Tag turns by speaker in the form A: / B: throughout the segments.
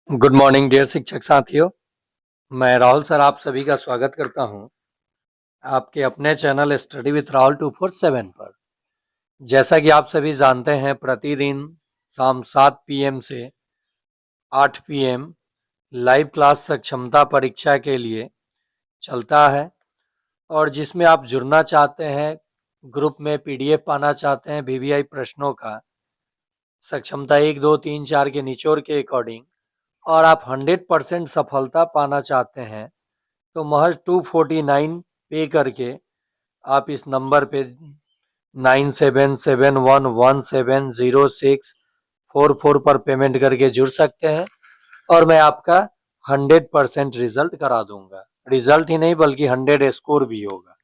A: Good morning dear शिक्षक साथियों। मैं राहुल सर आप सभी का स्वागत करता हूं आपके अपने चैनल स्टडी विथ राहुल 247 पर। जैसा कि आप सभी जानते हैं, प्रतिदिन शाम 7 PM से 8 PM लाइव क्लास सक्षमता परीक्षा के लिए चलता है, और जिसमें आप जुड़ना चाहते हैं, ग्रुप में PDF पाना चाहते हैं VVI प्रश्नों का सक्षमता 1, 2, 3, 4 के निचोड़ के अकॉर्डिंग, और आप 100% सफलता पाना चाहते हैं, तो महज 249 पे करके आप इस नंबर पे 9771170644 पर पेमेंट करके जुड़ सकते हैं, और मैं आपका 100% रिजल्ट करा दूंगा। रिजल्ट ही नहीं बल्कि 100 स्कोर भी होगा।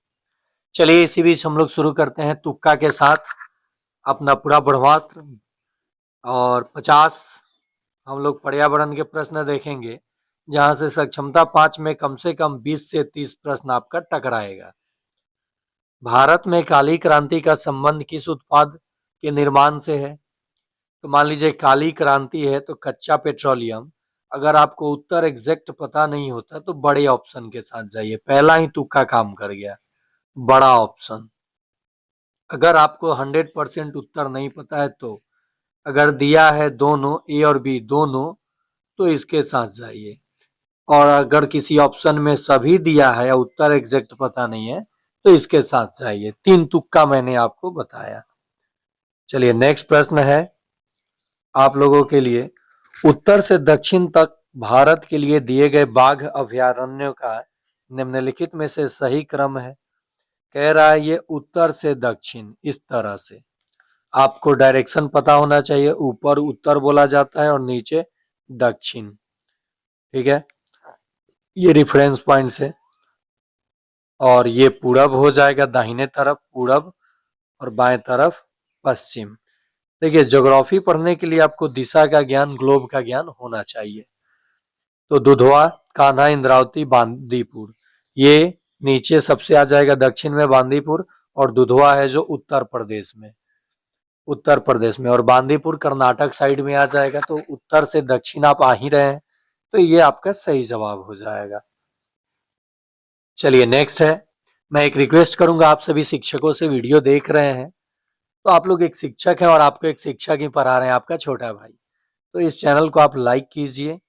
A: चलिए इसी बीच हम लोग शुरू करते हैं तुक्का के साथ अपना पूरा ब्रह्मास्त्र, और 50 हम लोग पर्यावरण के प्रश्न देखेंगे, जहां से सक्षमता 5 में कम से कम 20 से 30 प्रश्न आपका टकराएगा। भारत में काली क्रांति का संबंध किस उत्पाद के निर्माण से है? तो मान लीजिए काली क्रांति है तो कच्चा पेट्रोलियम। अगर आपको उत्तर एग्जैक्ट पता नहीं होता तो बड़े ऑप्शन के साथ जाइए, पहला ही तुक्का काम कर गया, बड़ा ऑप्शन। अगर आपको 100% उत्तर नहीं पता है तो अगर दिया है दोनों ए और बी दोनों, तो इसके साथ जाइए, और अगर किसी ऑप्शन में सभी दिया है या उत्तर एग्जैक्ट पता नहीं है तो इसके साथ जाइए। 3 तुक्का मैंने आपको बताया। चलिए नेक्स्ट प्रश्न है आप लोगों के लिए, उत्तर से दक्षिण तक भारत के लिए दिए गए बाघ अभयारण्यों का निम्नलिखित में से सही क्रम है। कह रहा है ये उत्तर से दक्षिण, इस तरह से आपको डायरेक्शन पता होना चाहिए। ऊपर उत्तर बोला जाता है और नीचे दक्षिण, ठीक है, ये रेफरेंस पॉइंट है। और ये पूरब हो जाएगा, दाहिने तरफ पूरब और बाएं तरफ पश्चिम। देखिए ज्योग्राफी पढ़ने के लिए आपको दिशा का ज्ञान, ग्लोब का ज्ञान होना चाहिए। तो दुधवा, कान्हा, इंद्रावती, बांदीपुर, ये नीचे सबसे आ जाएगा दक्षिण में बांदीपुर, और दुधवा है जो उत्तर प्रदेश में, और बांदीपुर कर्नाटक साइड में आ जाएगा। तो उत्तर से दक्षिण आप आ ही रहे हैं, तो ये आपका सही जवाब हो जाएगा। चलिए नेक्स्ट है, मैं एक रिक्वेस्ट करूंगा आप सभी शिक्षकों से, वीडियो देख रहे हैं तो आप लोग एक शिक्षक हैं और आपको एक शिक्षक ही पढ़ा रहे हैं, आपका छोटा भाई, तो इस चैनल को आप लाइक कीजिए,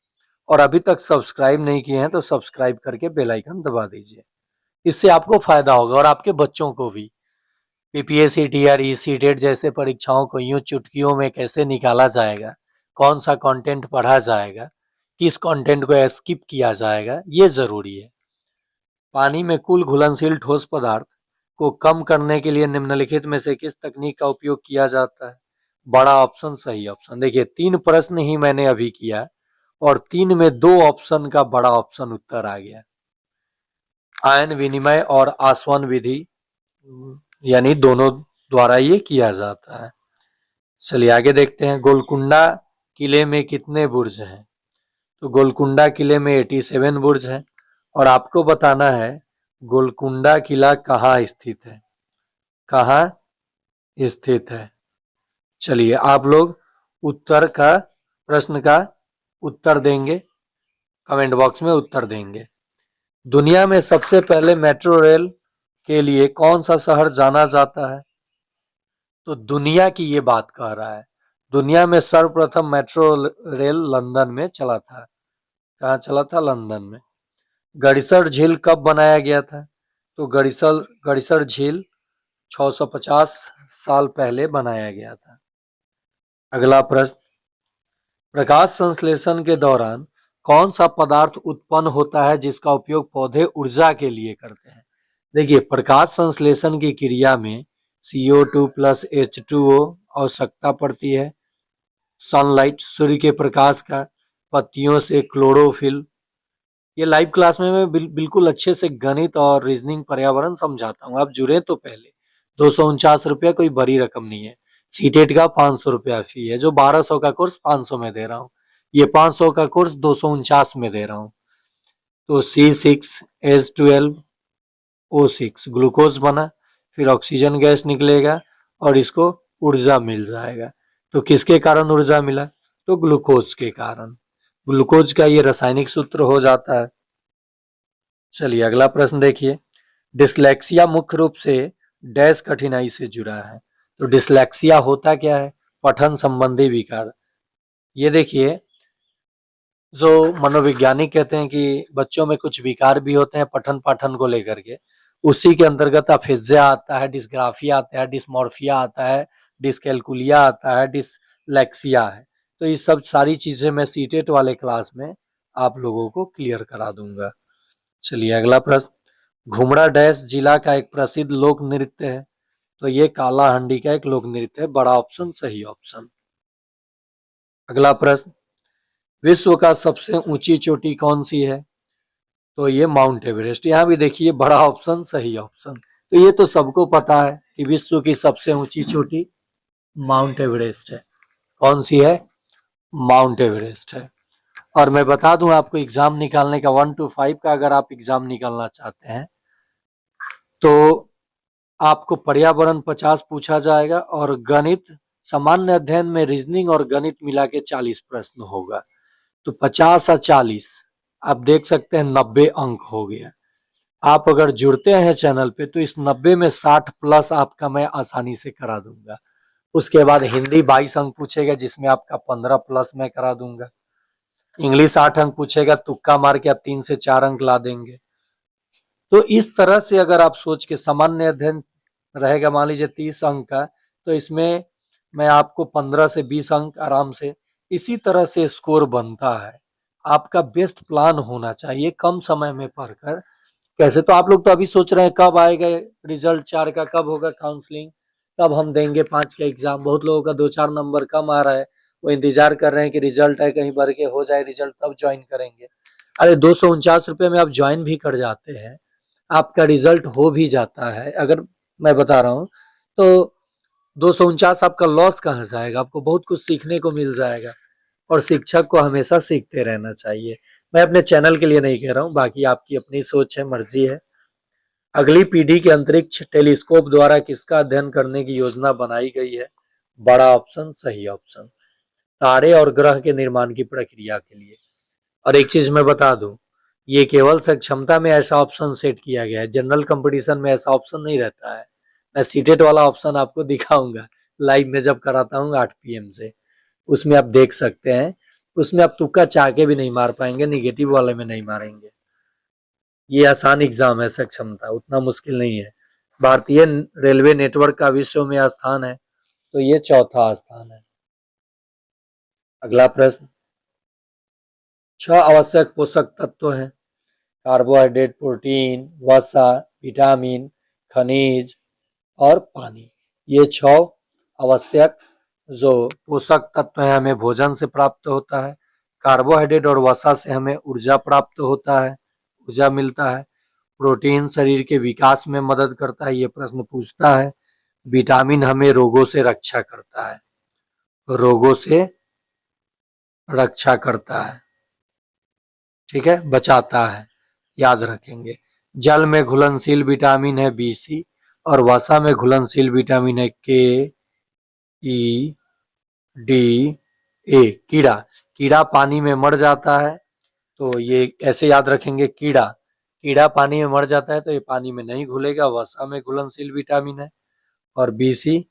A: और अभी तक सब्सक्राइब नहीं किए हैं तो सब्सक्राइब करके बेल आइकन दबा दीजिए। इससे आपको फायदा होगा और आपके बच्चों को भी। पीपीएससी, टीआरई, सीटेट जैसे परीक्षाओं को यूं चुटकियों में कैसे निकाला जाएगा, कौन सा कंटेंट पढ़ा जाएगा, किस कंटेंट को स्किप किया जाएगा, ये जरूरी है। पानी में कुल घुलनशील ठोस पदार्थ को कम करने के लिए निम्नलिखित में से किस तकनीक का उपयोग किया जाता है? बड़ा ऑप्शन सही ऑप्शन। देखिए 3 प्रश्न ही मैंने अभी किया और 3 में 2 ऑप्शन का बड़ा ऑप्शन उत्तर आ गया। आयन विनिमय और आसवन विधि, यानी दोनों द्वारा ये किया जाता है। चलिए आगे देखते हैं, गोलकुंडा किले में कितने बुर्ज हैं? तो गोलकुंडा किले में 87 बुर्ज हैं, और आपको बताना है गोलकुंडा किला कहाँ स्थित है, कहाँ स्थित है। चलिए आप लोग उत्तर का, प्रश्न का उत्तर देंगे, कमेंट बॉक्स में उत्तर देंगे। दुनिया में सबसे पहले मेट्रो रेल के लिए कौन सा शहर जाना जाता है? तो दुनिया की ये बात कह रहा है, दुनिया में सर्वप्रथम मेट्रो रेल लंदन में चला था। कहाँ चला था? लंदन में। गड़ीसर झील कब बनाया गया था? तो गड़ीसर झील 650 साल पहले बनाया गया था। अगला प्रश्न, प्रकाश संश्लेषण के दौरान कौन सा पदार्थ उत्पन्न होता है जिसका उपयोग पौधे ऊर्जा के लिए करते हैं? देखिए प्रकाश संश्लेषण की क्रिया में CO2 प्लस H2O आवश्यकता पड़ती है, सनलाइट, सूर्य के प्रकाश का, पत्तियों से क्लोरोफिल। ये लाइव क्लास में मैं बिल्कुल अच्छे से गणित और रीजनिंग पर्यावरण समझाता हूँ, आप जुड़े तो पहले। 249 रुपया कोई बड़ी रकम नहीं है। सीटेट का 500 रुपया फी है, जो 1200 का कोर्स 500 में दे रहा हूँ, ये 500 का कोर्स 249 में दे रहा हूँ। तो C6H12O6 ग्लूकोज बना, फिर ऑक्सीजन गैस निकलेगा और इसको ऊर्जा मिल जाएगा। तो किसके कारण ऊर्जा मिला? तो ग्लूकोज के कारण। ग्लूकोज का ये रासायनिक सूत्र हो जाता है। चलिए अगला प्रश्न देखिए, डिसलेक्सिया मुख्य रूप से डैश कठिनाई से जुड़ा है। तो डिसलेक्सिया होता क्या है? पठन संबंधी विकार। ये देखिए, जो मनोवैज्ञानिक कहते हैं कि बच्चों में कुछ विकार भी होते हैं पठन पाठन को लेकर के, उसी के अंतर्गत अफेजिया आता है, डिस्ग्राफिया आता है, डिस्मोर्फिया आता है, डिसकैलकुलिया आता है, डिसलेक्सिया है। तो ये सब सारी चीजें मैं सीटेट वाले क्लास में आप लोगों को क्लियर करा दूंगा। चलिए अगला प्रश्न, घुमड़ा डैश जिला का एक प्रसिद्ध लोक नृत्य है। तो ये कालाहंडी का एक लोक नृत्य है, बड़ा ऑप्शन सही ऑप्शन। अगला प्रश्न, विश्व का सबसे ऊंची चोटी कौन सी है? तो ये माउंट एवरेस्ट। यहाँ भी देखिए बड़ा ऑप्शन सही ऑप्शन। तो ये तो सबको पता है कि विश्व की सबसे ऊंची चोटी माउंट एवरेस्ट है। कौन सी है? माउंट एवरेस्ट है। और मैं बता दूं आपको, एग्जाम निकालने का 1 to 5 का अगर आप एग्जाम निकालना चाहते हैं तो आपको पर्यावरण 50 पूछा जाएगा और गणित, सामान्य अध्ययन में रीजनिंग और गणित मिला के 40 प्रश्न होगा। तो 50 और 40 आप देख सकते हैं 90 अंक हो गया। आप अगर जुड़ते हैं चैनल पे तो इस 90 में 60 प्लस आपका मैं आसानी से करा दूंगा। उसके बाद हिंदी 22 अंक पूछेगा जिसमें आपका 15 प्लस मैं करा दूंगा। इंग्लिश 8 अंक पूछेगा, तुक्का मार के आप 3 से 4 अंक ला देंगे। तो इस तरह से अगर आप सोच के, सामान्य अध्ययन रहेगा मान लीजिए 30 अंक का, तो इसमें मैं आपको 15 से 20 अंक आराम से, इसी तरह से स्कोर बनता है। आपका बेस्ट प्लान होना चाहिए कम समय में पढ़कर। कैसे? तो आप लोग तो अभी सोच रहे हैं कब आएगा रिजल्ट, 4 का कब होगा काउंसलिंग, कब हम देंगे 5 का एग्जाम। बहुत लोगों का 2-4 नंबर कम आ रहा है, वो इंतजार कर रहे हैं कि रिजल्ट है, कहीं भर के हो जाए रिजल्ट तब ज्वाइन करेंगे। अरे 249 रुपये में आप ज्वाइन भी कर जाते हैं, आपका रिजल्ट हो भी जाता है, अगर मैं बता रहा हूँ तो 249 आपका लॉस कहाँ से आएगा? आपको बहुत कुछ सीखने को मिल जाएगा। और शिक्षक को हमेशा सीखते रहना चाहिए। मैं अपने चैनल के लिए नहीं कह रहा हूँ, बाकी आपकी अपनी सोच है, मर्जी है। अगली पीढ़ी के अंतरिक्ष टेलीस्कोप द्वारा किसका अध्ययन करने की योजना बनाई गई है? बड़ा ऑप्शन सही ऑप्शन। तारे और ग्रह के निर्माण की प्रक्रिया के लिए। और एक चीज मैं बता दूं, ये केवल सक्षमता में ऐसा ऑप्शन सेट किया गया है, जनरल कंपटीशन में ऐसा ऑप्शन नहीं रहता है। मैं सीटेट वाला ऑप्शन आपको दिखाऊंगा लाइव में जब कराता हूँ 8 PM से, उसमें आप देख सकते हैं। उसमें आप तुक्का चाह के भी नहीं मार पाएंगे, निगेटिव वाले में नहीं मारेंगे। ये आसान एग्जाम है, सक्षमता उतना मुश्किल नहीं है। भारतीय रेलवे नेटवर्क का विश्व में स्थान है, तो ये चौथा स्थान है। अगला प्रश्न, 6 आवश्यक पोषक तत्व हैं, कार्बोहाइड्रेट, प्रोटीन, वसा, विटामिन, खनिज और पानी। ये 6 आवश्यक जो पोषक तत्व है हमें भोजन से प्राप्त होता है। कार्बोहाइड्रेट और वसा से हमें ऊर्जा प्राप्त होता है, ऊर्जा मिलता है। प्रोटीन शरीर के विकास में मदद करता है, ये प्रश्न पूछता है। विटामिन हमें रोगों से रक्षा करता है, रोगों से रक्षा करता है, ठीक है, बचाता है, याद रखेंगे। जल में घुलनशील विटामिन है BC और वसा में घुलनशील विटामिन है KE, D, A। कीड़ा, कीड़ा पानी में मर जाता है, तो ये ऐसे याद रखेंगे, कीड़ा, कीड़ा पानी में मर जाता है तो ये पानी में नहीं घुलेगा, वसा में घुलनशील विटामिन है। और BC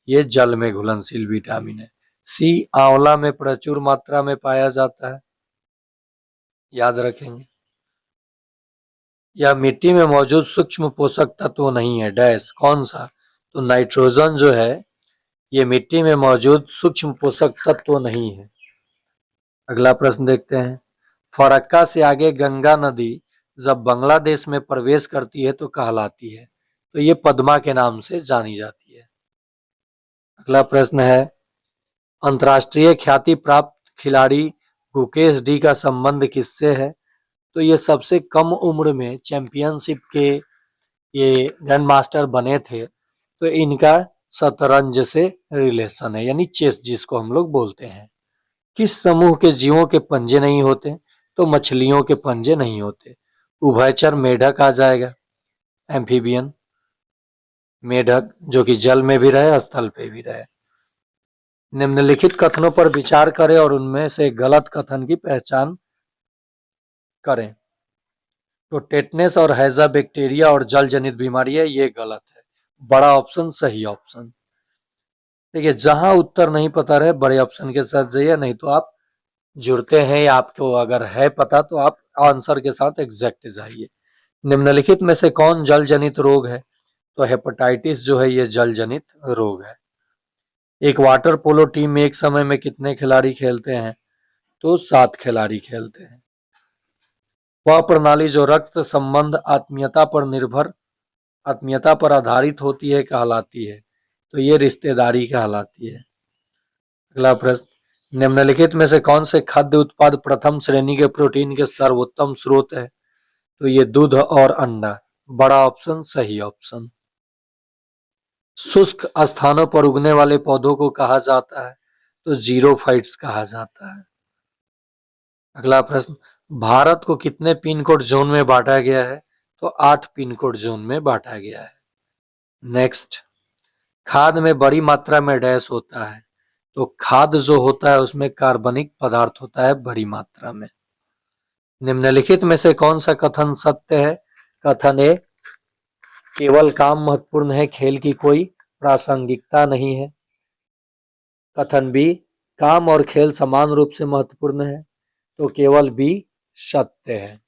A: ये जल में घुलनशील विटामिन है। C आंवला में प्रचुर मात्रा में पाया जाता है, याद रखेंगे। या मिट्टी में मौजूद सूक्ष्म पोषक तत्व नहीं है, डैश कौन सा? तो नाइट्रोजन जो है ये मिट्टी में मौजूद सूक्ष्म पोषक तत्व नहीं है। अगला प्रश्न देखते हैं, फरक्का से आगे गंगा नदी जब बांग्लादेश में प्रवेश करती है तो कहलाती है? तो ये पद्मा के नाम से जानी जाती है। अगला प्रश्न है, अंतर्राष्ट्रीय ख्याति प्राप्त खिलाड़ी गुकेश डी का संबंध किससे है? तो ये सबसे कम उम्र में चैंपियनशिप के ये ग्रैंड मास्टर बने थे, तो इनका शतरंज से रिलेशन है, यानी चेस जिसको हम लोग बोलते हैं। किस समूह के जीवों के पंजे नहीं होते? तो मछलियों के पंजे नहीं होते। उभयचर मेढक आ जाएगा, एम्फीबियन मेढक, जो कि जल में भी रहे स्थल पे भी रहे। निम्नलिखित कथनों पर विचार करें और उनमें से गलत कथन की पहचान करें। तो टेटनेस और हैजा बैक्टीरिया और जल जनित बीमारी है, ये गलत है। बड़ा ऑप्शन सही ऑप्शन। देखिए, जहां उत्तर नहीं पता रहे बड़े ऑप्शन के साथ जाइए, नहीं तो आप जुड़ते हैं या आपको अगर है पता तो आप आंसर के साथ एग्जैक्ट जाइए। निम्नलिखित में से कौन जल जनित रोग है? तो हेपेटाइटिस जो है ये जल जनित रोग है। एक वाटर पोलो टीम में एक समय में कितने खिलाड़ी खेलते हैं? तो 7 खिलाड़ी खेलते हैं। वह प्रणाली जो रक्त संबंध आत्मीयता पर आधारित होती है कहलाती है? तो ये रिश्तेदारी कहलाती है। अगला प्रश्न, निम्नलिखित में से कौन से खाद्य उत्पाद प्रथम श्रेणी के प्रोटीन के सर्वोत्तम स्रोत है? तो ये दूध और अंडा। बड़ा ऑप्शन सही ऑप्शन। शुष्क स्थानों पर उगने वाले पौधों को कहा जाता है? तो जीरोफाइट्स कहा जाता है। अगला प्रश्न, भारत को कितने पिन कोड जोन में बांटा गया है? तो 8 पिन कोड जोन में बांटा गया है। नेक्स्ट, खाद में बड़ी मात्रा में डैश होता है? तो खाद जो होता है उसमें कार्बनिक पदार्थ होता है बड़ी मात्रा में। निम्नलिखित में से कौन सा कथन सत्य है? कथन ए, केवल काम महत्वपूर्ण है, खेल की कोई प्रासंगिकता नहीं है। कथन बी, काम और खेल समान रूप से महत्वपूर्ण है। तो केवल बी सत्य है।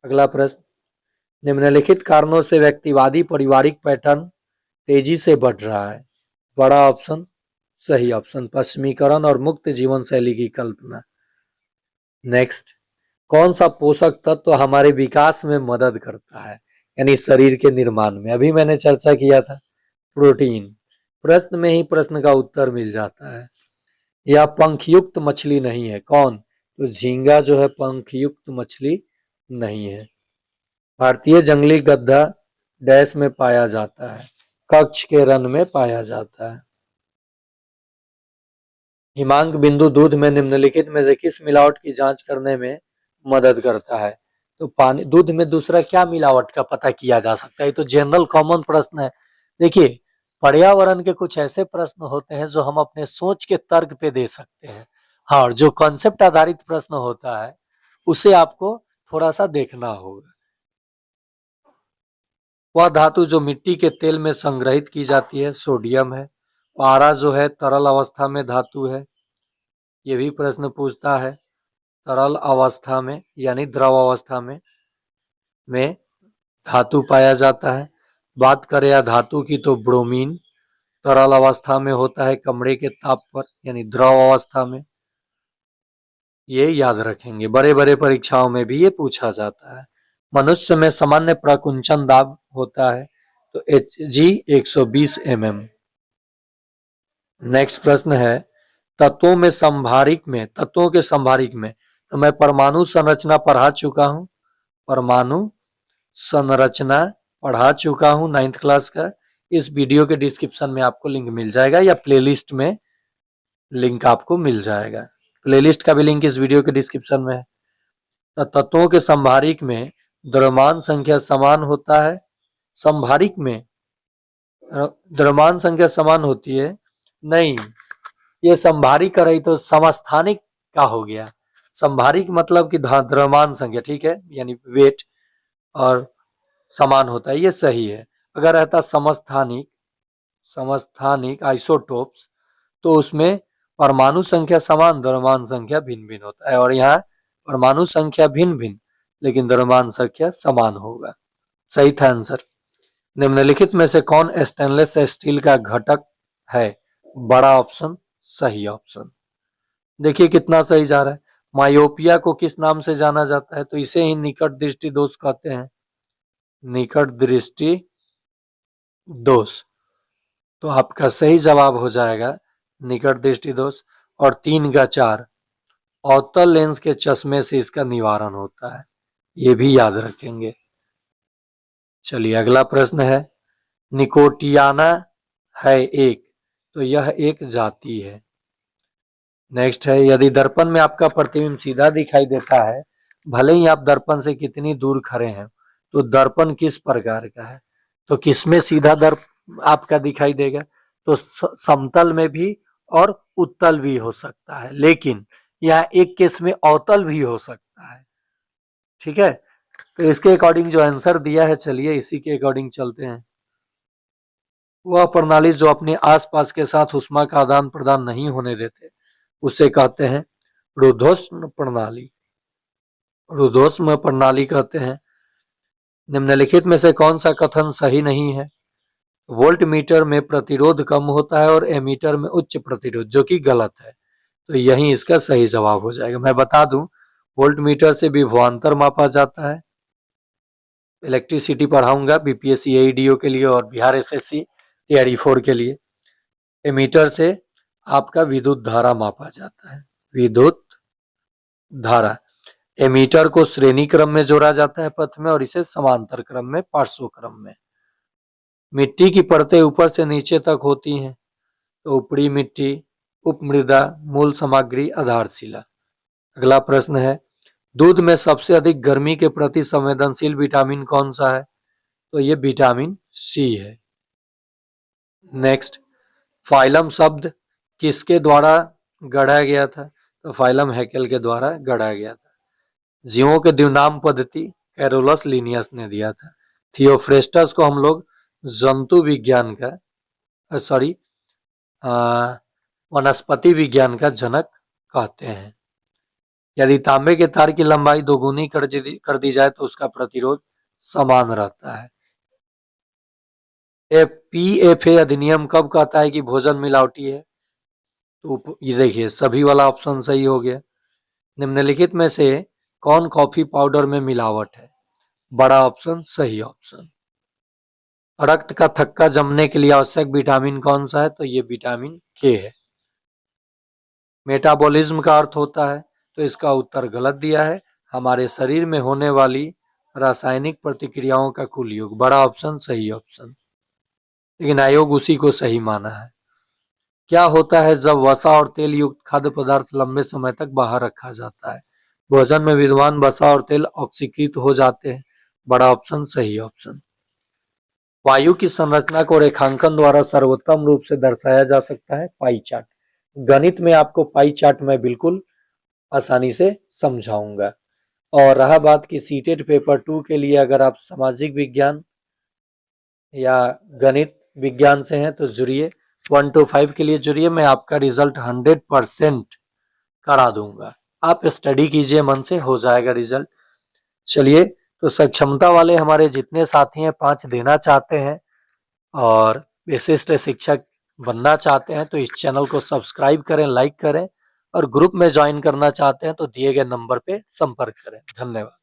A: अगला प्रश्न, निम्नलिखित कारणों से व्यक्तिवादी पारिवारिक पैटर्न तेजी से बढ़ रहा है? बड़ा ऑप्शन सही ऑप्शन, पश्चिमीकरण और मुक्त जीवन शैली की कल्पना। नेक्स्ट, कौन सा पोषक तत्व हमारे विकास में मदद करता है, यानी शरीर के निर्माण में? अभी मैंने चर्चा किया था प्रोटीन। प्रश्न में ही प्रश्न का उत्तर मिल जाता है। यह पंखयुक्त मछली नहीं है, कौन? तो झींगा जो है पंखयुक्त मछली नहीं है। भारतीय जंगली गद्दा डैश में पाया जाता है? कक्ष के रन में पाया जाता है। हिमांक बिंदु दूध में निम्नलिखित में से किस मिलावट की जांच करने में मदद करता है? तो पानी, दूध में दूसरा क्या मिलावट का पता किया जा सकता है? तो जनरल कॉमन प्रश्न है। देखिए, पर्यावरण के कुछ ऐसे प्रश्न होते हैं जो हम अपने सोच के तर्क पे दे सकते हैं। हाँ, और जो कॉन्सेप्ट आधारित प्रश्न होता है उसे आपको थोड़ा सा देखना होगा। वह धातु जो मिट्टी के तेल में संग्रहित की जाती है? सोडियम है। पारा जो है तरल अवस्था में धातु है? ये भी प्रश्न पूछता है। तरल अवस्था में यानी द्रव अवस्था में धातु पाया जाता है। बात करें या धातु की तो ब्रोमीन तरल अवस्था में होता है कमरे के ताप पर, यानी द्रव अवस्था में। ये याद रखेंगे, बड़े बड़े परीक्षाओं में भी ये पूछा जाता है। मनुष्य में सामान्य प्रकुंचन दाब होता है? तो Hg 120 mm। नेक्स्ट प्रश्न है, तत्वों के संभारिक में तो मैं परमाणु संरचना पढ़ा चुका हूं। परमाणु संरचना पढ़ा चुका हूं 9th क्लास का। इस वीडियो के डिस्क्रिप्शन में आपको लिंक मिल जाएगा या प्लेलिस्ट में लिंक आपको मिल जाएगा। प्लेलिस्ट का भी लिंक इस वीडियो के डिस्क्रिप्शन में है। तो तत्वों के संभारिक में द्रव्यमान संख्या समान होता है? संभारिक में द्रव्यमान संख्या समान होती है? नहीं, ये संभारिक रही तो समस्थानिक का हो गया। संभारिक मतलब कि द्रव्यमान संख्या, ठीक है, यानी वेट और समान होता है, ये सही है। अगर रहता समस्थानिक आइसोटोप्स तो उसमें परमाणु संख्या समान, द्रव्यमान संख्या भिन्न भिन्न होता है, और यहाँ परमाणु संख्या भिन्न भिन्न लेकिन द्रव्यमान संख्या समान होगा। सही था आंसर। निम्नलिखित में से कौन स्टेनलेस स्टील का घटक है? बड़ा ऑप्शन सही ऑप्शन। देखिए कितना सही जा रहा है। मायोपिया को किस नाम से जाना जाता है? तो इसे ही निकट दृष्टि दोष कहते हैं। निकट दृष्टि दोष, तो आपका सही जवाब हो जाएगा निकट दृष्टि दोष। और 3 का 4 अवतल लेंस के चश्मे से इसका निवारण होता है, ये भी याद रखेंगे। चलिए अगला प्रश्न है, निकोटियाना है एक, तो यह एक जाति है। नेक्स्ट है, यदि दर्पण में आपका प्रतिबिंब सीधा दिखाई देता है भले ही आप दर्पण से कितनी दूर खड़े हैं, तो दर्पण किस प्रकार का है? तो किसमें सीधा आपका दिखाई देगा? तो समतल में भी और उत्तल भी हो सकता है, लेकिन यहाँ एक केस में अवतल भी हो सकता है। ठीक है, तो इसके अकॉर्डिंग जो आंसर दिया है, चलिए इसी के अकॉर्डिंग चलते हैं। वह प्रणाली जो अपने आसपास के साथ ऊष्मा का आदान प्रदान नहीं होने देते उसे कहते हैं रुद्धोष्म प्रणाली। रुद्धोष्म प्रणाली कहते हैं। निम्नलिखित में से कौन सा कथन सही नहीं है? वोल्ट मीटर में प्रतिरोध कम होता है और एमीटर में उच्च प्रतिरोध, जो कि गलत है। तो यही इसका सही जवाब हो जाएगा। मैं बता दूं, वोल्ट मीटर से विभवांतर मापा जाता है। इलेक्ट्रिसिटी पढ़ाऊंगा बीपीएससी एईडीओ के लिए और बिहार एसएससी तैयारी 4 के लिए। एमीटर से आपका विद्युत धारा मापा जाता है। विद्युत धारा, एमीटर को श्रेणी क्रम में जोड़ा जाता है पथ में और इसे समांतर क्रम में, पार्श्व क्रम में। मिट्टी की परतें ऊपर से नीचे तक होती हैं, तो ऊपरी मिट्टी, उपमृदा, मूल सामग्री, आधारशिला। अगला प्रश्न है, दूध में सबसे अधिक गर्मी के प्रति संवेदनशील विटामिन कौन सा है? तो ये विटामिन सी है। नेक्स्ट, फाइलम शब्द किसके द्वारा गढ़ा गया था? तो फाइलम हैकेल के द्वारा गढ़ा गया था। जीवों के द्विनाम पद्धति कैरोलस लिनियस ने दिया था। थियोफ्रेस्टस को हम लोग जंतु विज्ञान का वनस्पति विज्ञान का जनक कहते हैं। यदि तांबे के तार की लंबाई दोगुनी कर दी जाए तो उसका प्रतिरोध समान रहता है। पीएफए अधिनियम कब कहता है कि भोजन मिलावटी है? तो ये देखिए, सभी वाला ऑप्शन सही हो गया। निम्नलिखित में से कौन कॉफी पाउडर में मिलावट है? बड़ा ऑप्शन सही ऑप्शन। रक्त का थक्का जमने के लिए आवश्यक विटामिन कौन सा है? तो ये विटामिन के है। मेटाबॉलिज्म का अर्थ होता है, तो इसका उत्तर गलत दिया है। हमारे शरीर में होने वाली रासायनिक प्रतिक्रियाओं का कुल योग। बड़ा ऑप्शन सही ऑप्शन, लेकिन आयोग उसी को सही माना है। क्या होता है जब वसा और तेल युक्त खाद्य पदार्थ लंबे समय तक बाहर रखा जाता है? भोजन में विद्यमान वसा और तेल ऑक्सीकृत हो जाते हैं। बड़ा ऑप्शन सही ऑप्शन। वायु की संरचना को रेखांकन द्वारा सर्वोत्तम रूप से दर्शाया जा सकता है पाई चार्ट। गणित में आपको पाई चार्ट में बिल्कुल आसानी से समझाऊंगा। और रहा बात की सीटेट पेपर 2 के लिए, अगर आप सामाजिक विज्ञान या गणित विज्ञान से हैं तो जुड़िए, 1 to 5 के लिए जुड़िए। मैं आपका रिजल्ट 100% करा दूंगा। आप स्टडी कीजिए, मन से हो जाएगा रिजल्ट। चलिए, तो सक्षमता वाले हमारे जितने साथी हैं, 5 देना चाहते हैं और विशिष्ट शिक्षक बनना चाहते हैं तो इस चैनल को सब्सक्राइब करें, लाइक करें, और ग्रुप में ज्वाइन करना चाहते हैं तो दिए गए नंबर पे संपर्क करें। धन्यवाद।